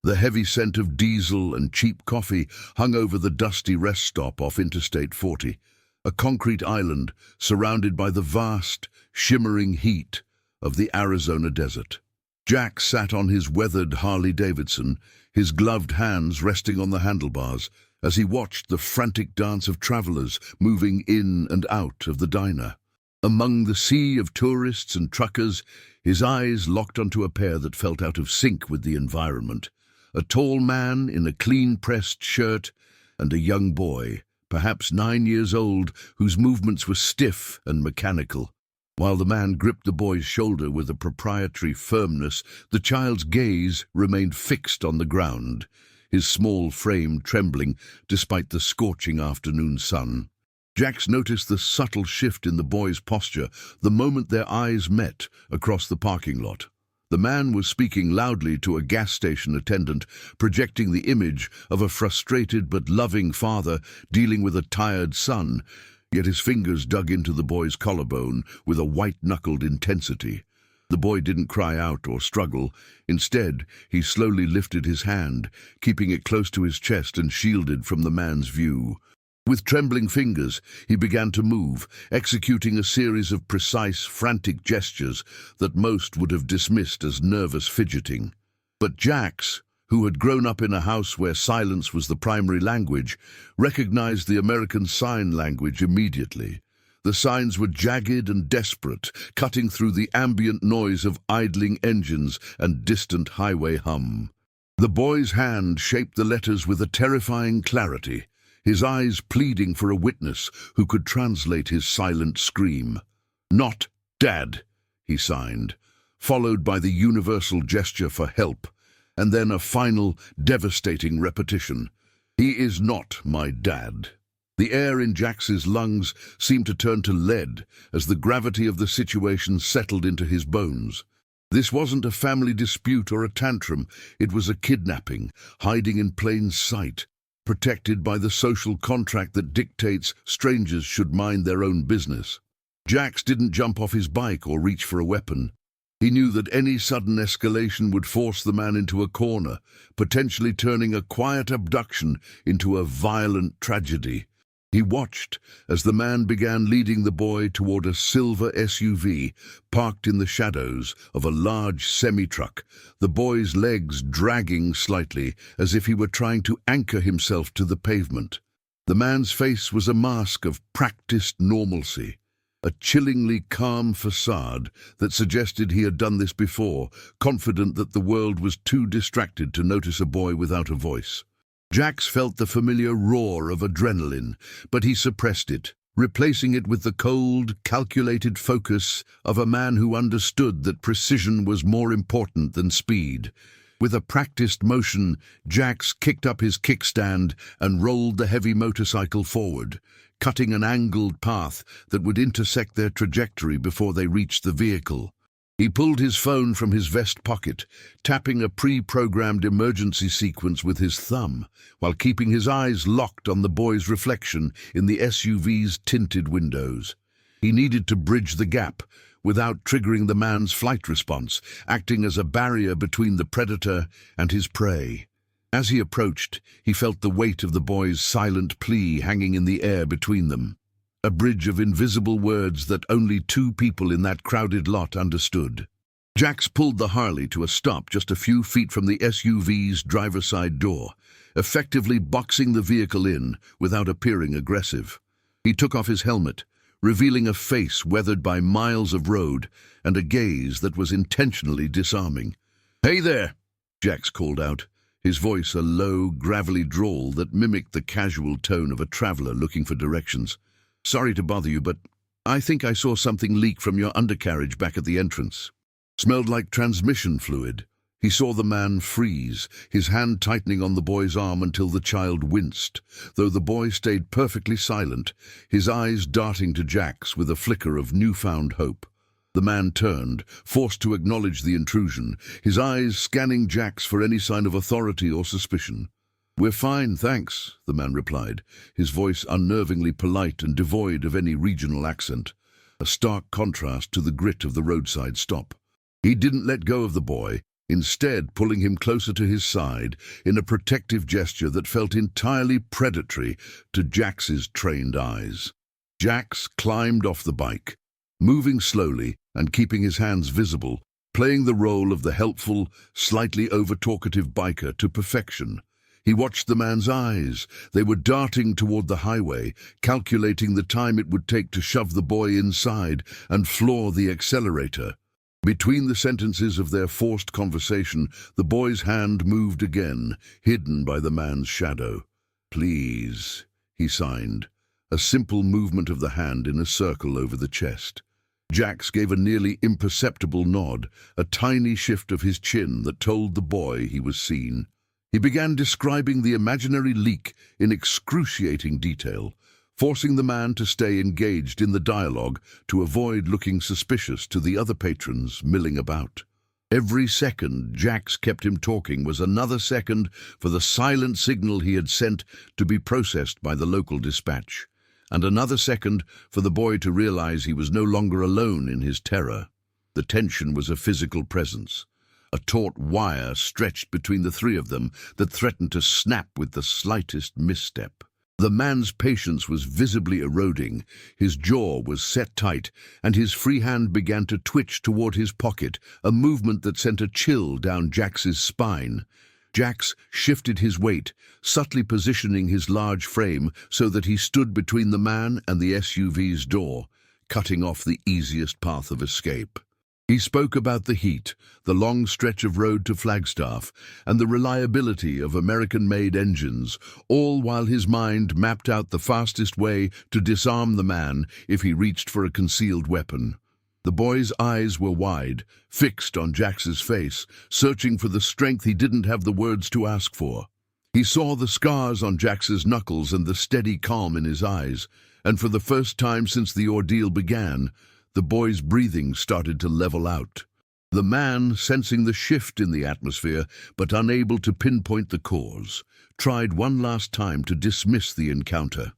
The heavy scent of diesel and cheap coffee hung over the dusty rest stop off Interstate 40, a concrete island surrounded by the vast, shimmering heat of the Arizona desert. Jack sat on his weathered Harley-Davidson, his gloved hands resting on the handlebars, as he watched the frantic dance of travelers moving in and out of the diner. Among the sea of tourists and truckers, his eyes locked onto a pair that felt out of sync with the environment. A tall man in a clean-pressed shirt and a young boy, perhaps 9 years old, whose movements were stiff and mechanical. While the man gripped the boy's shoulder with a proprietary firmness, the child's gaze remained fixed on the ground, his small frame trembling despite the scorching afternoon sun. Jax noticed the subtle shift in the boy's posture the moment their eyes met across the parking lot. The man was speaking loudly to a gas station attendant, projecting the image of a frustrated but loving father dealing with a tired son, yet his fingers dug into the boy's collarbone with a white-knuckled intensity. The boy didn't cry out or struggle. Instead, he slowly lifted his hand, keeping it close to his chest and shielded from the man's view. With trembling fingers, he began to move, executing a series of precise, frantic gestures that most would have dismissed as nervous fidgeting. But Jax, who had grown up in a house where silence was the primary language, recognized the American Sign Language immediately. The signs were jagged and desperate, cutting through the ambient noise of idling engines and distant highway hum. The boy's hand shaped the letters with a terrifying clarity, his eyes pleading for a witness who could translate his silent scream. "Not Dad," he signed, followed by the universal gesture for help, and then a final, devastating repetition. "He is not my dad." The air in Jax's lungs seemed to turn to lead as the gravity of the situation settled into his bones. This wasn't a family dispute or a tantrum, it was a kidnapping, hiding in plain sight, protected by the social contract that dictates strangers should mind their own business. Jax didn't jump off his bike or reach for a weapon. He knew that any sudden escalation would force the man into a corner, potentially turning a quiet abduction into a violent tragedy. He watched as the man began leading the boy toward a silver SUV parked in the shadows of a large semi-truck, the boy's legs dragging slightly as if he were trying to anchor himself to the pavement. The man's face was a mask of practiced normalcy, a chillingly calm facade that suggested he had done this before, confident that the world was too distracted to notice a boy without a voice. Jax felt the familiar roar of adrenaline, but he suppressed it, replacing it with the cold, calculated focus of a man who understood that precision was more important than speed. With a practiced motion, Jax kicked up his kickstand and rolled the heavy motorcycle forward, cutting an angled path that would intersect their trajectory before they reached the vehicle. He pulled his phone from his vest pocket, tapping a pre-programmed emergency sequence with his thumb, while keeping his eyes locked on the boy's reflection in the SUV's tinted windows. He needed to bridge the gap without triggering the man's flight response, acting as a barrier between the predator and his prey. As he approached, he felt the weight of the boy's silent plea hanging in the air between them. A bridge of invisible words that only two people in that crowded lot understood. Jax pulled the Harley to a stop just a few feet from the SUV's driver's side door, effectively boxing the vehicle in without appearing aggressive. He took off his helmet, revealing a face weathered by miles of road and a gaze that was intentionally disarming. "Hey there," Jax called out, his voice a low, gravelly drawl that mimicked the casual tone of a traveler looking for directions. "Sorry to bother you, but I think I saw something leak from your undercarriage back at the entrance." Smelled like transmission fluid. He saw the man freeze, his hand tightening on the boy's arm until the child winced, though the boy stayed perfectly silent, his eyes darting to Jax with a flicker of newfound hope. The man turned, forced to acknowledge the intrusion, his eyes scanning Jax for any sign of authority or suspicion. "We're fine, thanks," the man replied, his voice unnervingly polite and devoid of any regional accent, a stark contrast to the grit of the roadside stop. He didn't let go of the boy, instead pulling him closer to his side in a protective gesture that felt entirely predatory to Jax's trained eyes. Jax climbed off the bike, moving slowly and keeping his hands visible, playing the role of the helpful, slightly over-talkative biker to perfection. He watched the man's eyes. They were darting toward the highway, calculating the time it would take to shove the boy inside and floor the accelerator. Between the sentences of their forced conversation, the boy's hand moved again, hidden by the man's shadow. "Please," he signed, a simple movement of the hand in a circle over the chest. Jax gave a nearly imperceptible nod, a tiny shift of his chin that told the boy he was seen. He began describing the imaginary leak in excruciating detail, forcing the man to stay engaged in the dialogue to avoid looking suspicious to the other patrons milling about. Every second Jax kept him talking was another second for the silent signal he had sent to be processed by the local dispatch, and another second for the boy to realize he was no longer alone in his terror. The tension was a physical presence, a taut wire stretched between the three of them that threatened to snap with the slightest misstep. The man's patience was visibly eroding, his jaw was set tight, and his free hand began to twitch toward his pocket, a movement that sent a chill down Jax's spine. Jax shifted his weight, subtly positioning his large frame so that he stood between the man and the SUV's door, cutting off the easiest path of escape. He spoke about the heat, the long stretch of road to Flagstaff, and the reliability of American-made engines, all while his mind mapped out the fastest way to disarm the man if he reached for a concealed weapon. The boy's eyes were wide, fixed on Jax's face, searching for the strength he didn't have the words to ask for. He saw the scars on Jax's knuckles and the steady calm in his eyes, and for the first time since the ordeal began, the boy's breathing started to level out. The man, sensing the shift in the atmosphere, but unable to pinpoint the cause, tried one last time to dismiss the encounter.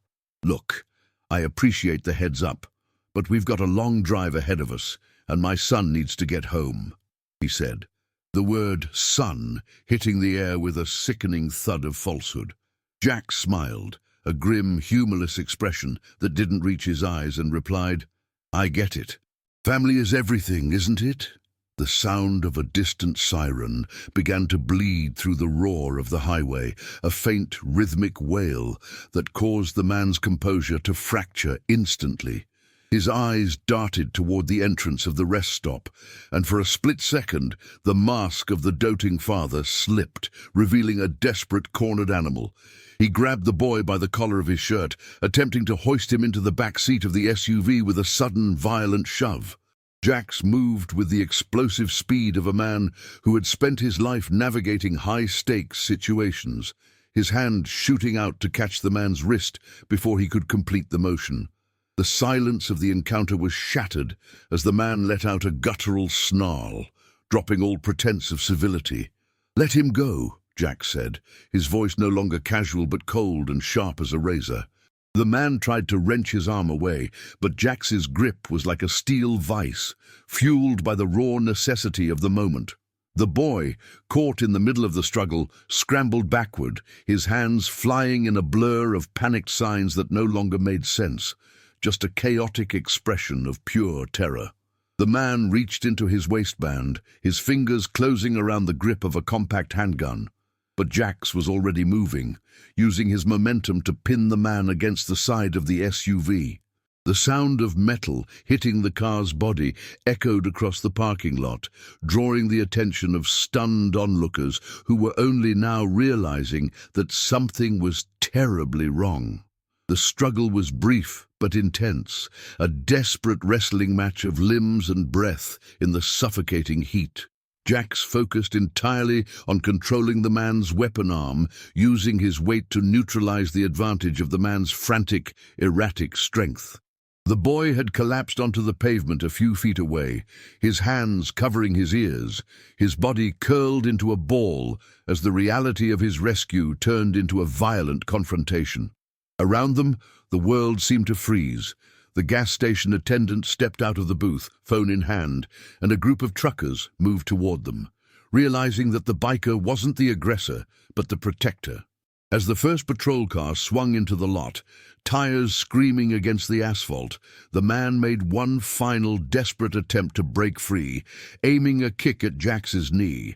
"Look, I appreciate the heads up, but we've got a long drive ahead of us, and my son needs to get home," he said, the word "son" hitting the air with a sickening thud of falsehood. Jax smiled, a grim, humorless expression that didn't reach his eyes, and replied, "I get it. Family is everything, isn't it?" The sound of a distant siren began to bleed through the roar of the highway, a faint, rhythmic wail that caused the man's composure to fracture instantly. His eyes darted toward the entrance of the rest stop, and for a split second, the mask of the doting father slipped, revealing a desperate, cornered animal. He grabbed the boy by the collar of his shirt, attempting to hoist him into the back seat of the SUV with a sudden, violent shove. Jax moved with the explosive speed of a man who had spent his life navigating high-stakes situations, his hand shooting out to catch the man's wrist before he could complete the motion. The silence of the encounter was shattered as the man let out a guttural snarl, dropping all pretense of civility. "Let him go," Jax said, his voice no longer casual but cold and sharp as a razor. The man tried to wrench his arm away, but Jax's grip was like a steel vice, fueled by the raw necessity of the moment. The boy, caught in the middle of the struggle, scrambled backward, his hands flying in a blur of panicked signs that no longer made sense, just a chaotic expression of pure terror. The man reached into his waistband, his fingers closing around the grip of a compact handgun. But Jax was already moving, using his momentum to pin the man against the side of the SUV. The sound of metal hitting the car's body echoed across the parking lot, drawing the attention of stunned onlookers who were only now realizing that something was terribly wrong. The struggle was brief but intense, a desperate wrestling match of limbs and breath in the suffocating heat. Jax focused entirely on controlling the man's weapon arm, using his weight to neutralize the advantage of the man's frantic, erratic strength. The boy had collapsed onto the pavement a few feet away, his hands covering his ears, his body curled into a ball as the reality of his rescue turned into a violent confrontation. Around them, the world seemed to freeze. The gas station attendant stepped out of the booth, phone in hand, and a group of truckers moved toward them. realizing that the biker wasn't the aggressor, but the protector. As the first patrol car swung into the lot, tires screaming against the asphalt, the man made one final desperate attempt to break free, aiming a kick at Jax's knee.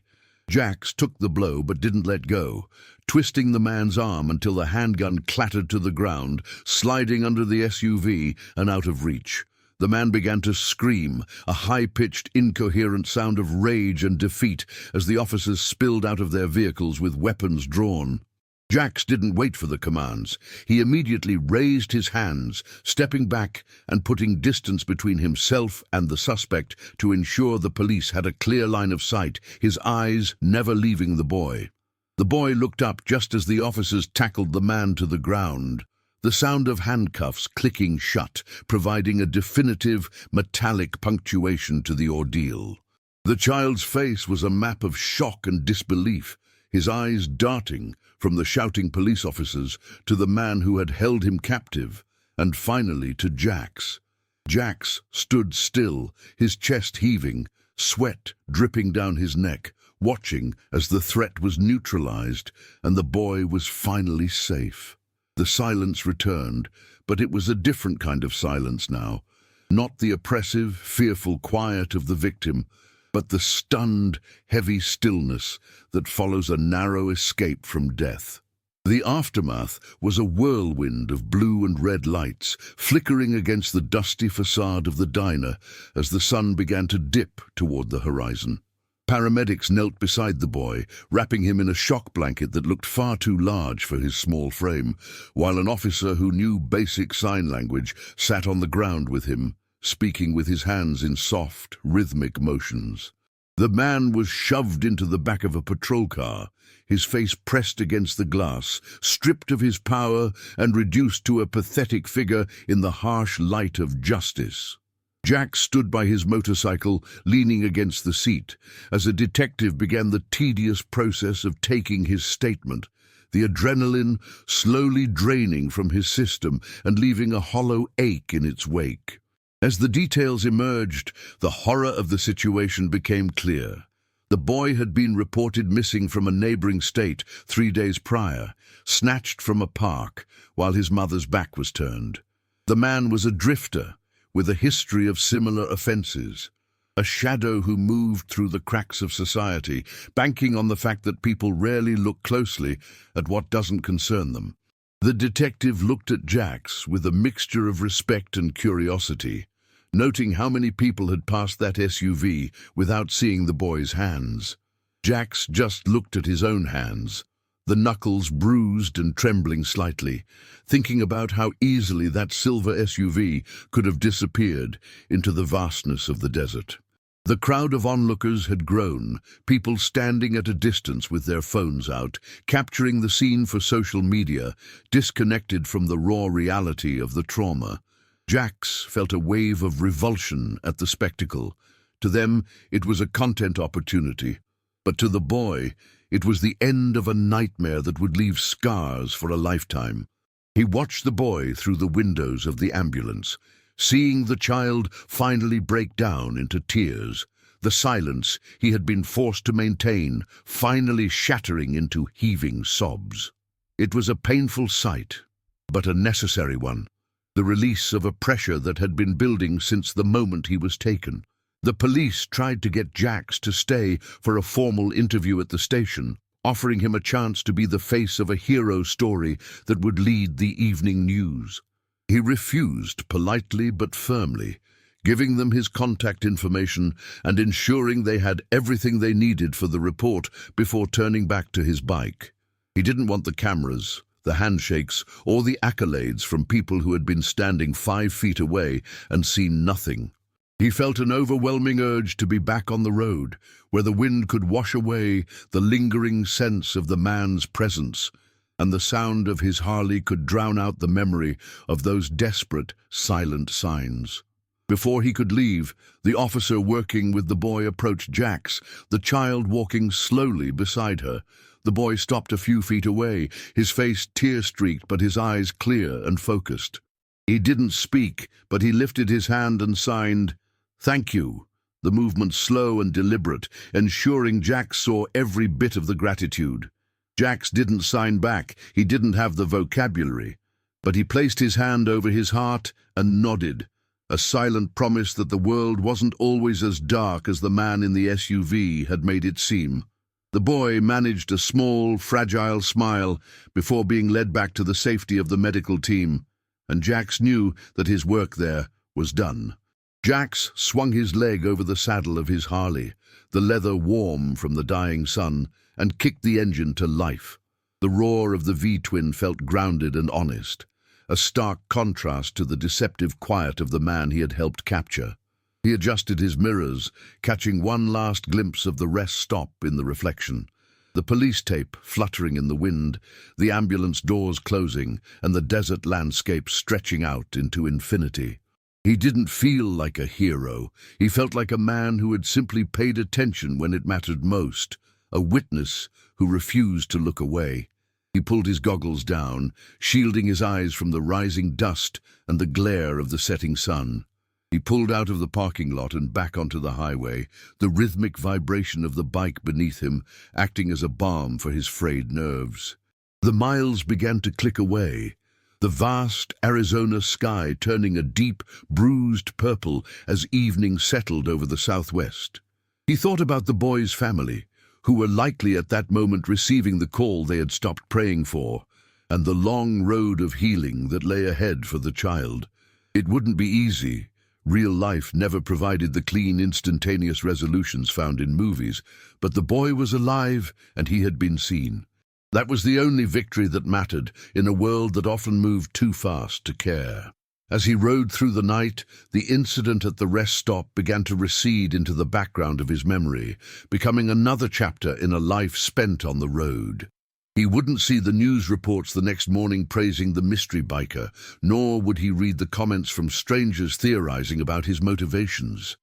Jax took the blow but didn't let go, twisting the man's arm until the handgun clattered to the ground, sliding under the SUV and out of reach. The man began to scream, a high-pitched, incoherent sound of rage and defeat as the officers spilled out of their vehicles with weapons drawn. Jax didn't wait for the commands. He immediately raised his hands, stepping back and putting distance between himself and the suspect to ensure the police had a clear line of sight, his eyes never leaving the boy. The boy looked up just as the officers tackled the man to the ground, the sound of handcuffs clicking shut, providing a definitive, metallic punctuation to the ordeal. The child's face was a map of shock and disbelief, his eyes darting from the shouting police officers to the man who had held him captive, and finally to Jax. Jax stood still, his chest heaving, sweat dripping down his neck, watching as the threat was neutralized and the boy was finally safe. The silence returned, but it was a different kind of silence now. Not the oppressive, fearful quiet of the victim, but the stunned, heavy stillness that follows a narrow escape from death. The aftermath was a whirlwind of blue and red lights, flickering against the dusty facade of the diner as the sun began to dip toward the horizon. Paramedics knelt beside the boy, wrapping him in a shock blanket that looked far too large for his small frame, while an officer who knew basic sign language sat on the ground with him, speaking with his hands in soft, rhythmic motions. The man was shoved into the back of a patrol car, his face pressed against the glass, stripped of his power and reduced to a pathetic figure in the harsh light of justice. Jax stood by his motorcycle, leaning against the seat, as a detective began the tedious process of taking his statement, the adrenaline slowly draining from his system and leaving a hollow ache in its wake. As the details emerged, the horror of the situation became clear. The boy had been reported missing from a neighboring state 3 days prior, snatched from a park while his mother's back was turned. The man was a drifter with a history of similar offenses, a shadow who moved through the cracks of society, banking on the fact that people rarely look closely at what doesn't concern them. The detective looked at Jax with a mixture of respect and curiosity, noting how many people had passed that SUV without seeing the boy's hands. Jax just looked at his own hands, the knuckles bruised and trembling slightly, thinking about how easily that silver SUV could have disappeared into the vastness of the desert. The crowd of onlookers had grown, people standing at a distance with their phones out, capturing the scene for social media, disconnected from the raw reality of the trauma. Jax felt a wave of revulsion at the spectacle. To them, it was a content opportunity, but to the boy, it was the end of a nightmare that would leave scars for a lifetime. He watched the boy through the windows of the ambulance, seeing the child finally break down into tears, the silence he had been forced to maintain finally shattering into heaving sobs. It was a painful sight, but a necessary one, the release of a pressure that had been building since the moment he was taken. The police tried to get Jax to stay for a formal interview at the station, offering him a chance to be the face of a hero story that would lead the evening news. He refused politely but firmly, giving them his contact information and ensuring they had everything they needed for the report before turning back to his bike. He didn't want the cameras, the handshakes, or the accolades from people who had been standing 5 feet away and seen nothing. He felt an overwhelming urge to be back on the road, where the wind could wash away the lingering sense of the man's presence, and the sound of his Harley could drown out the memory of those desperate, silent signs. Before he could leave, the officer working with the boy approached Jax, the child walking slowly beside her. The boy stopped a few feet away, his face tear-streaked but his eyes clear and focused. He didn't speak, but he lifted his hand and signed, "Thank you," the movement slow and deliberate, ensuring Jax saw every bit of the gratitude. Jax didn't sign back, he didn't have the vocabulary, but he placed his hand over his heart and nodded, a silent promise that the world wasn't always as dark as the man in the SUV had made it seem. The boy managed a small, fragile smile before being led back to the safety of the medical team, and Jax knew that his work there was done. Jax swung his leg over the saddle of his Harley, the leather warm from the dying sun, and kicked the engine to life. The roar of the V-twin felt grounded and honest, a stark contrast to the deceptive quiet of the man he had helped capture. He adjusted his mirrors, catching one last glimpse of the rest stop in the reflection. The police tape fluttering in the wind, the ambulance doors closing, and the desert landscape stretching out into infinity. He didn't feel like a hero. He felt like a man who had simply paid attention when it mattered most, a witness who refused to look away. He pulled his goggles down, shielding his eyes from the rising dust and the glare of the setting sun. He pulled out of the parking lot and back onto the highway, the rhythmic vibration of the bike beneath him acting as a balm for his frayed nerves. The miles began to click away, the vast Arizona sky turning a deep, bruised purple as evening settled over the southwest. He thought about the boy's family, who were likely at that moment receiving the call they had stopped praying for, and the long road of healing that lay ahead for the child. It wouldn't be easy. Real life never provided the clean, instantaneous resolutions found in movies, but the boy was alive and he had been seen. That was the only victory that mattered in a world that often moved too fast to care. As he rode through the night, the incident at the rest stop began to recede into the background of his memory, becoming another chapter in a life spent on the road. He wouldn't see the news reports the next morning praising the mystery biker, nor would he read the comments from strangers theorizing about his motivations.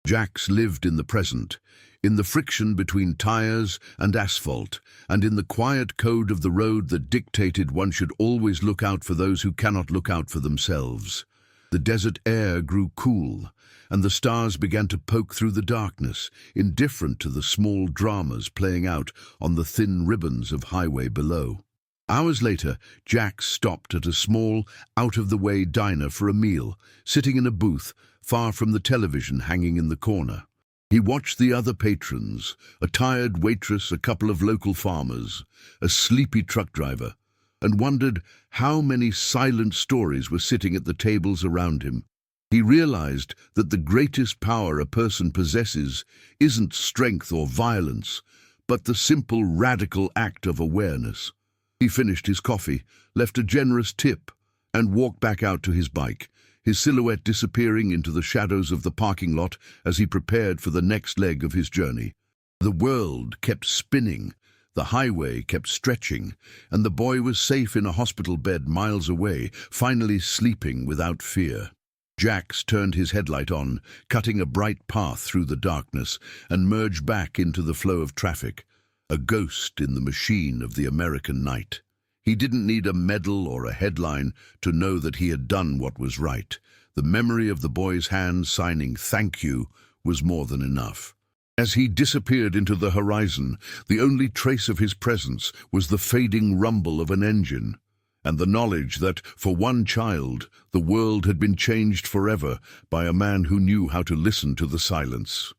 Jax lived in the present, in the friction between tires and asphalt, and in the quiet code of the road that dictated one should always look out for those who cannot look out for themselves. The desert air grew cool, and the stars began to poke through the darkness, indifferent to the small dramas playing out on the thin ribbons of highway below. Hours later, Jax stopped at a small, out-of-the-way diner for a meal, sitting in a booth far from the television hanging in the corner. He watched the other patrons, a tired waitress, a couple of local farmers, a sleepy truck driver, and wondered how many silent stories were sitting at the tables around him. He realized that the greatest power a person possesses isn't strength or violence, but the simple, radical act of awareness. He finished his coffee, left a generous tip, and walked back out to his bike, his silhouette disappearing into the shadows of the parking lot as he prepared for the next leg of his journey. The world kept spinning, the highway kept stretching, and the boy was safe in a hospital bed miles away, finally sleeping without fear. Jax turned his headlight on, cutting a bright path through the darkness, and merged back into the flow of traffic, a ghost in the machine of the American night. He didn't need a medal or a headline to know that he had done what was right. The memory of the boy's hand signing "Thank you" was more than enough. As he disappeared into the horizon, the only trace of his presence was the fading rumble of an engine, and the knowledge that, for one child, the world had been changed forever by a man who knew how to listen to the silence.